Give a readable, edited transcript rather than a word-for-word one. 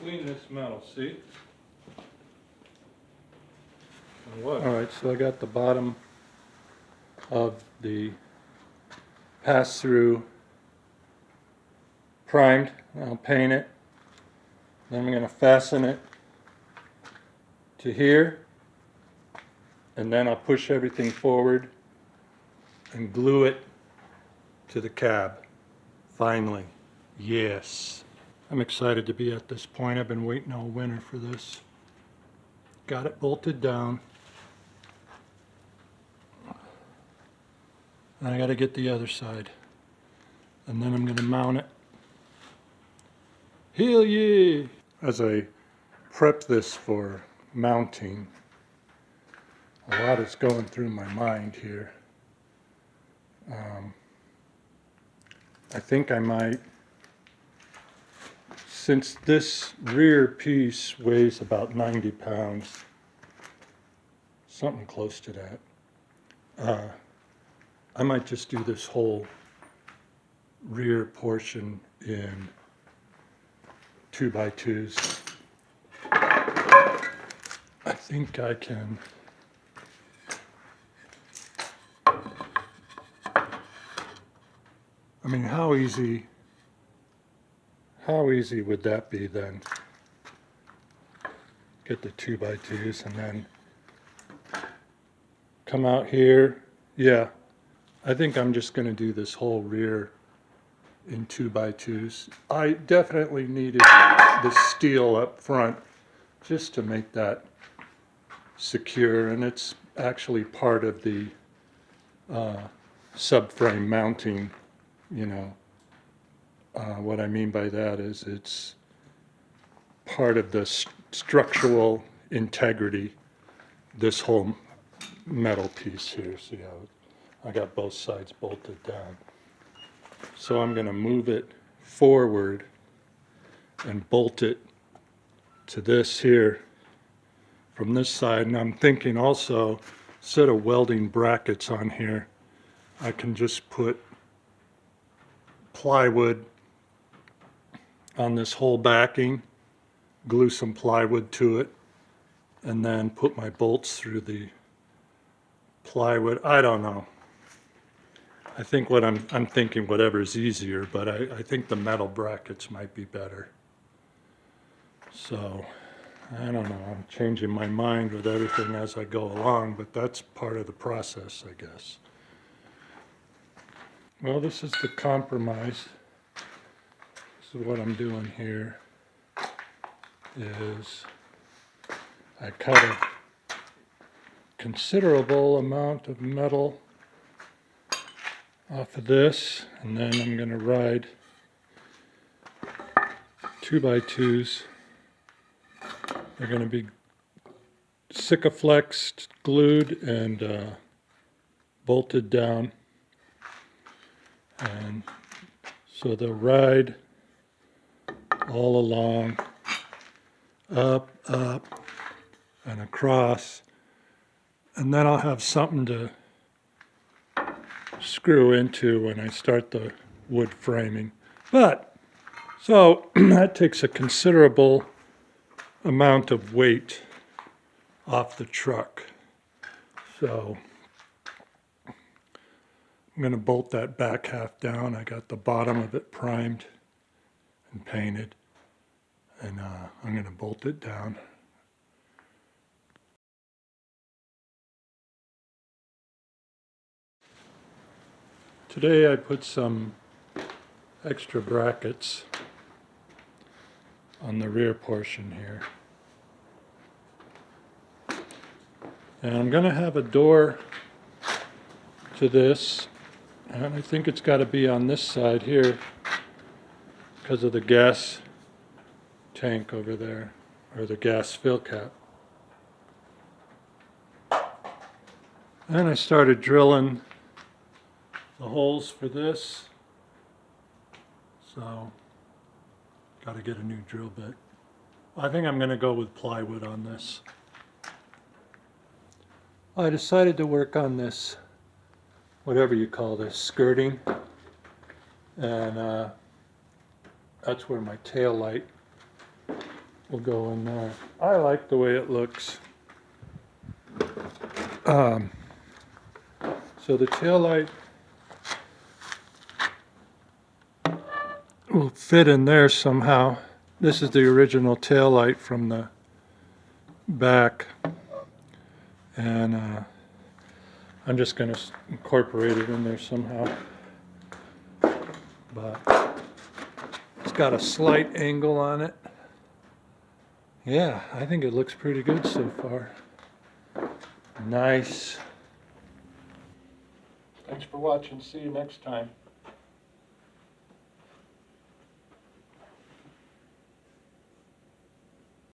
clean this metal, see? Alright, so I got the bottom of the pass-through primed. I'll paint it. Then I'm going to fasten it to here. And then I'll push everything forward and glue it to the cab. Finally. Yes. I'm excited to be at this point. I've been waiting all winter for this. Got it bolted down. And I got to get the other side. And then I'm going to mount it. Hell yeah! As I prep this for mounting, a lot is going through my mind here. I think I might, since this rear piece weighs about 90 pounds, something close to that, I might just do this whole rear portion in 2x2s. I think I can. I mean, how easy would that be then? Get the 2x2s and then come out here. Yeah, I think I'm just going to do this whole rear in 2x2s. I definitely needed the steel up front just to make that secure, and it's actually part of the subframe mounting. You know, what I mean by that is it's part of the structural integrity, this whole metal piece here. See how I got both sides bolted down. So I'm going to move it forward and bolt it to this here from this side. And I'm thinking also, instead of welding brackets on here, I can just put plywood on this whole backing, glue some plywood to it, and then put my bolts through the plywood. I don't know. I think what I'm thinking whatever's easier, but I think the metal brackets might be better. So, I don't know. I'm changing my mind with everything as I go along, but that's part of the process, I guess. Well, this is the compromise. This is what I'm doing here, is I cut a considerable amount of metal off of this, and then I'm going to ride 2x2s. They're going to be Sikaflexed, glued, and bolted down. And so they'll ride all along, up, and across. And then I'll have something to screw into when I start the wood framing. But, so that takes a considerable amount of weight off the truck. So I'm going to bolt that back half down. I got the bottom of it primed and painted, and I'm going to bolt it down. Today I put some extra brackets on the rear portion here. And I'm going to have a door to this, and I think it's got to be on this side here because of the gas tank over there, or the gas fill cap. And I started drilling the holes for this, so got to get a new drill bit. I think I'm going to go with plywood on this. I decided to work on this, whatever you call this, skirting, and that's where my tail light will go in there. I like the way it looks. So the taillight will fit in there somehow. This is the original taillight from the back, and I'm just going to incorporate it in there somehow. But it's got a slight angle on it. Yeah, I think it looks pretty good so far. Nice. Thanks for watching. See you next time.